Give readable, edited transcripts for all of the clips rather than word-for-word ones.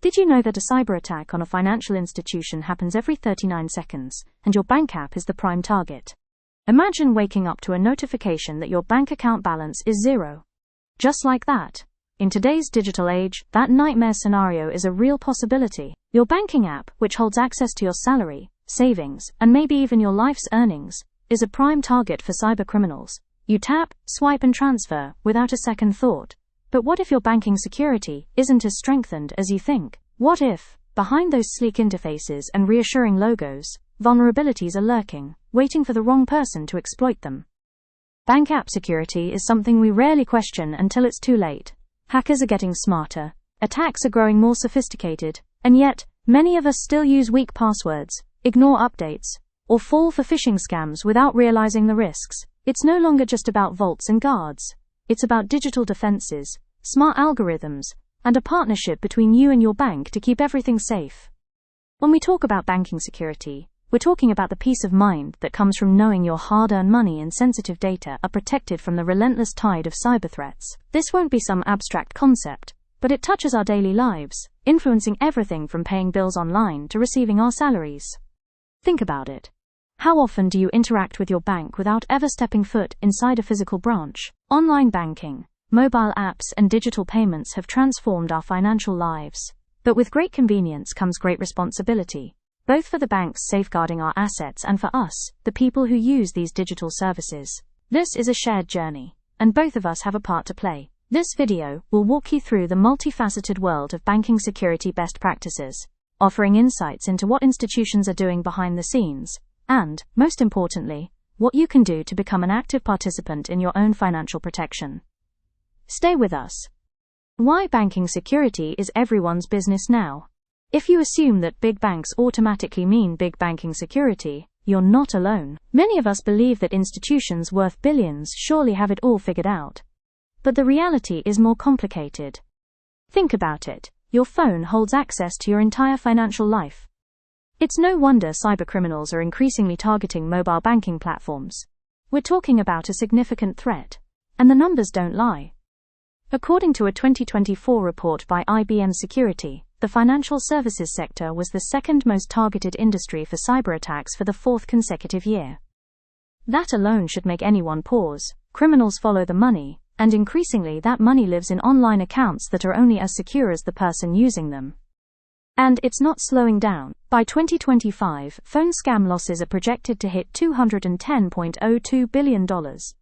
Did you know that a cyber attack on a financial institution happens every 39 seconds, and your bank app is the prime target? Imagine waking up to a notification that your bank account balance is zero. Just like that. In today's digital age, that nightmare scenario is a real possibility. Your banking app, which holds access to your salary, savings, and maybe even your life's earnings, is a prime target for cybercriminals. You tap, swipe and transfer, without a second thought. But what if your banking security isn't as strengthened as you think? What if, behind those sleek interfaces and reassuring logos, vulnerabilities are lurking, waiting for the wrong person to exploit them? Bank app security is something we rarely question until it's too late. Hackers are getting smarter, attacks are growing more sophisticated, and yet, many of us still use weak passwords, ignore updates, or fall for phishing scams without realizing the risks. It's no longer just about vaults and guards. It's about digital defenses, smart algorithms, and a partnership between you and your bank to keep everything safe. When we talk about banking security, we're talking about the peace of mind that comes from knowing your hard-earned money and sensitive data are protected from the relentless tide of cyber threats. This won't be some abstract concept, but it touches our daily lives, influencing everything from paying bills online to receiving our salaries. Think about it. How often do you interact with your bank without ever stepping foot inside a physical branch? Online banking, mobile apps, and digital payments have transformed our financial lives. But with great convenience comes great responsibility, both for the banks safeguarding our assets and for us, the people who use these digital services. This is a shared journey, and both of us have a part to play. This video will walk you through the multifaceted world of banking security best practices, offering insights into what institutions are doing behind the scenes, and, most importantly, what you can do to become an active participant in your own financial protection. Stay with us. Why banking security is everyone's business now. If you assume that big banks automatically mean big banking security, you're not alone. Many of us believe that institutions worth billions surely have it all figured out. But the reality is more complicated. Think about it. Your phone holds access to your entire financial life. It's no wonder cybercriminals are increasingly targeting mobile banking platforms. We're talking about a significant threat. And the numbers don't lie. According to a 2024 report by IBM Security, the financial services sector was the second most targeted industry for cyber attacks for the fourth consecutive year. That alone should make anyone pause. Criminals follow the money, and increasingly that money lives in online accounts that are only as secure as the person using them. And it's not slowing down. By 2025, phone scam losses are projected to hit $210.02 billion,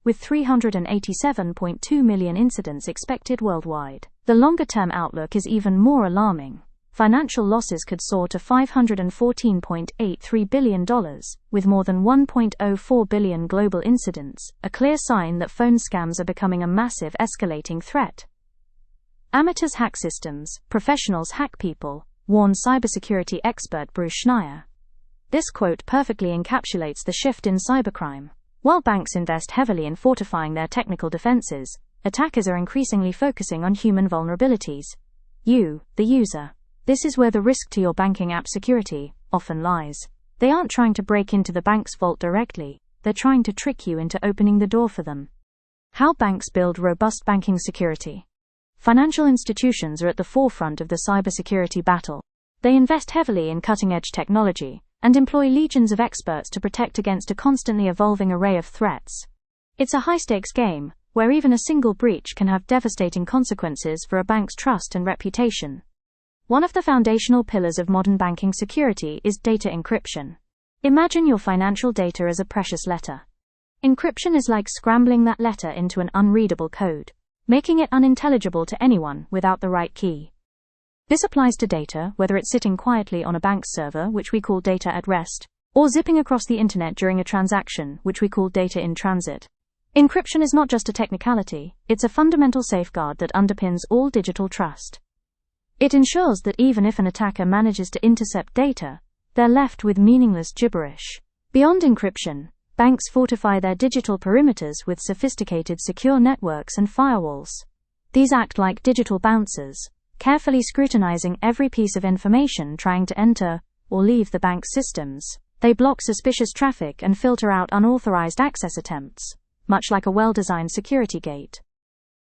with 387.2 million incidents expected worldwide. The longer-term outlook is even more alarming. Financial losses could soar to $514.83 billion, with more than 1.04 billion global incidents, a clear sign that phone scams are becoming a massive escalating threat. Amateurs hack systems, professionals hack people, warned cybersecurity expert Bruce Schneier. This quote perfectly encapsulates the shift in cybercrime. While banks invest heavily in fortifying their technical defenses, attackers are increasingly focusing on human vulnerabilities. You, the user. This is where the risk to your banking app security often lies. They aren't trying to break into the bank's vault directly, they're trying to trick you into opening the door for them. How banks build robust banking security. Financial institutions are at the forefront of the cybersecurity battle. They invest heavily in cutting-edge technology and employ legions of experts to protect against a constantly evolving array of threats. It's a high-stakes game, where even a single breach can have devastating consequences for a bank's trust and reputation. One of the foundational pillars of modern banking security is data encryption. Imagine your financial data as a precious letter. Encryption is like scrambling that letter into an unreadable code, making it unintelligible to anyone without the right key. This applies to data, whether it's sitting quietly on a bank's server, which we call data at rest, or zipping across the internet during a transaction, which we call data in transit. Encryption is not just a technicality, it's a fundamental safeguard that underpins all digital trust. It ensures that even if an attacker manages to intercept data, they're left with meaningless gibberish. Beyond encryption, banks fortify their digital perimeters with sophisticated secure networks and firewalls. These act like digital bouncers, carefully scrutinizing every piece of information trying to enter or leave the bank's systems. They block suspicious traffic and filter out unauthorized access attempts, much like a well-designed security gate.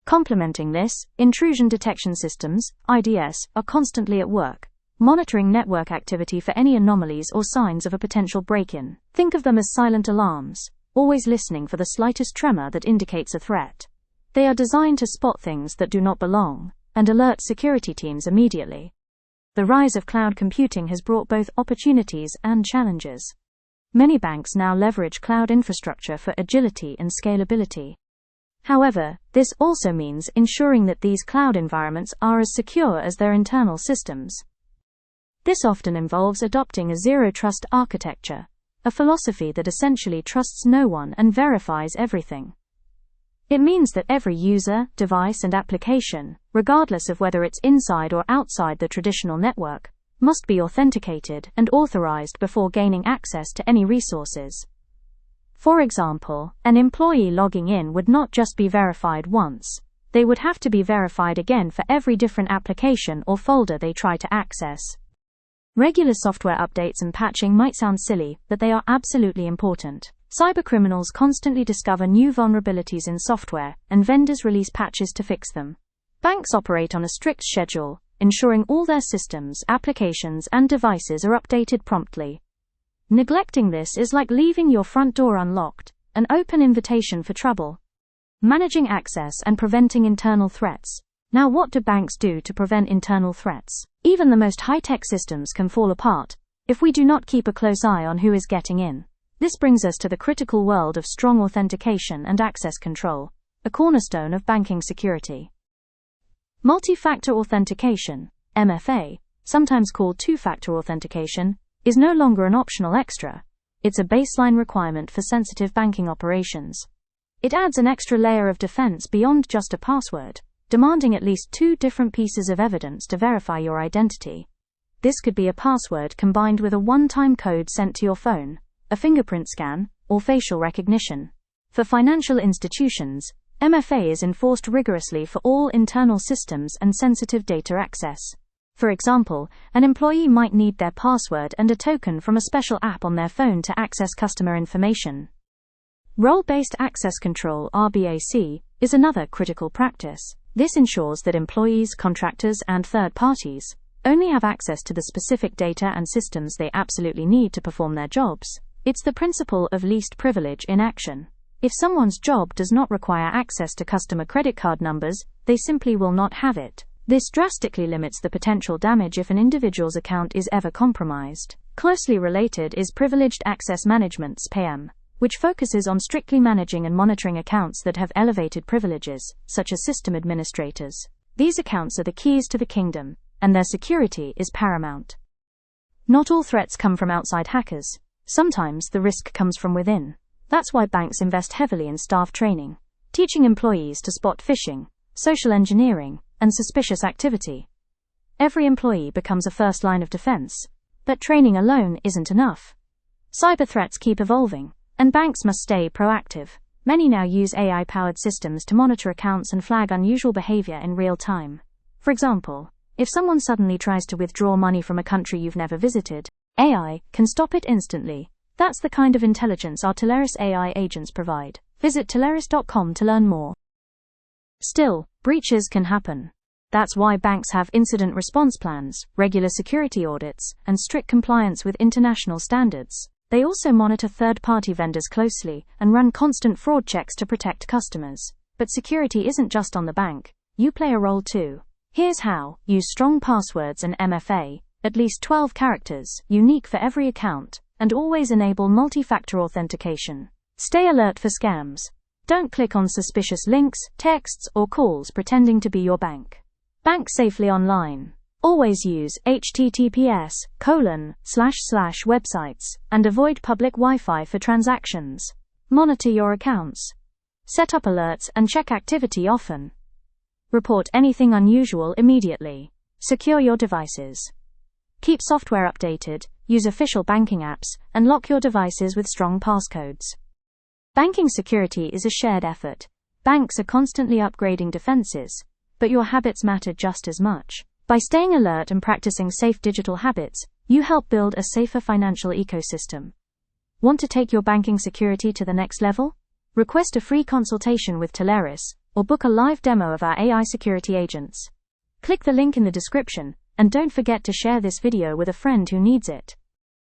Complementing this, intrusion detection systems, IDS, are constantly at work, monitoring network activity for any anomalies or signs of a potential break-in. Think of them as silent alarms, always listening for the slightest tremor that indicates a threat. They are designed to spot things that do not belong and alert security teams immediately. The rise of cloud computing has brought both opportunities and challenges. Many banks now leverage cloud infrastructure for agility and scalability. However, this also means ensuring that these cloud environments are as secure as their internal systems. This often involves adopting a zero-trust architecture, a philosophy that essentially trusts no one and verifies everything. It means that every user, device, and application, regardless of whether it's inside or outside the traditional network, must be authenticated and authorized before gaining access to any resources. For example, an employee logging in would not just be verified once, they would have to be verified again for every different application or folder they try to access. Regular software updates and patching might sound silly, but they are absolutely important. Cybercriminals constantly discover new vulnerabilities in software, and vendors release patches to fix them. Banks operate on a strict schedule, ensuring all their systems, applications, and devices are updated promptly. Neglecting this is like leaving your front door unlocked, an open invitation for trouble. Managing access and preventing internal threats. Now, what do banks do to prevent internal threats? Even the most high-tech systems can fall apart if we do not keep a close eye on who is getting in. This brings us to the critical world of strong authentication and access control, a cornerstone of banking security. Multi-factor authentication, MFA, sometimes called two-factor authentication, is no longer an optional extra. It's a baseline requirement for sensitive banking operations. It adds an extra layer of defense beyond just a password, demanding at least 2 different pieces of evidence to verify your identity. This could be a password combined with a one-time code sent to your phone, a fingerprint scan, or facial recognition. For financial institutions, MFA is enforced rigorously for all internal systems and sensitive data access. For example, an employee might need their password and a token from a special app on their phone to access customer information. Role-based access control (RBAC) is another critical practice. This ensures that employees, contractors, and third parties only have access to the specific data and systems they absolutely need to perform their jobs. It's the principle of least privilege in action. If someone's job does not require access to customer credit card numbers, they simply will not have it. This drastically limits the potential damage if an individual's account is ever compromised. Closely related is Privileged Access Management's (PAM), which focuses on strictly managing and monitoring accounts that have elevated privileges, such as system administrators. These accounts are the keys to the kingdom, and their security is paramount. Not all threats come from outside hackers. Sometimes the risk comes from within. That's why banks invest heavily in staff training, teaching employees to spot phishing, social engineering, and suspicious activity. Every employee becomes a first line of defense, but training alone isn't enough. Cyber threats keep evolving, and banks must stay proactive. Many now use AI-powered systems to monitor accounts and flag unusual behavior in real time. For example, if someone suddenly tries to withdraw money from a country you've never visited, AI can stop it instantly. That's the kind of intelligence our Tileris AI agents provide. Visit Tileris.com to learn more. Still, breaches can happen. That's why banks have incident response plans, regular security audits, and strict compliance with international standards. They also monitor third-party vendors closely and run constant fraud checks to protect customers. But security isn't just on the bank. You play a role too. Here's how. Use strong passwords and MFA, at least 12 characters, unique for every account, and always enable multi-factor authentication. Stay alert for scams. Don't click on suspicious links, texts, or calls pretending to be your bank. Bank safely online. Always use https://websites and avoid public Wi-Fi for transactions. Monitor your accounts. Set up alerts and check activity often. Report anything unusual immediately. Secure your devices. Keep software updated, use official banking apps, and lock your devices with strong passcodes. Banking security is a shared effort. Banks are constantly upgrading defenses, but your habits matter just as much. By staying alert and practicing safe digital habits, you help build a safer financial ecosystem. Want to take your banking security to the next level? Request a free consultation with Tileris or book a live demo of our AI security agents. Click the link in the description, and don't forget to share this video with a friend who needs it.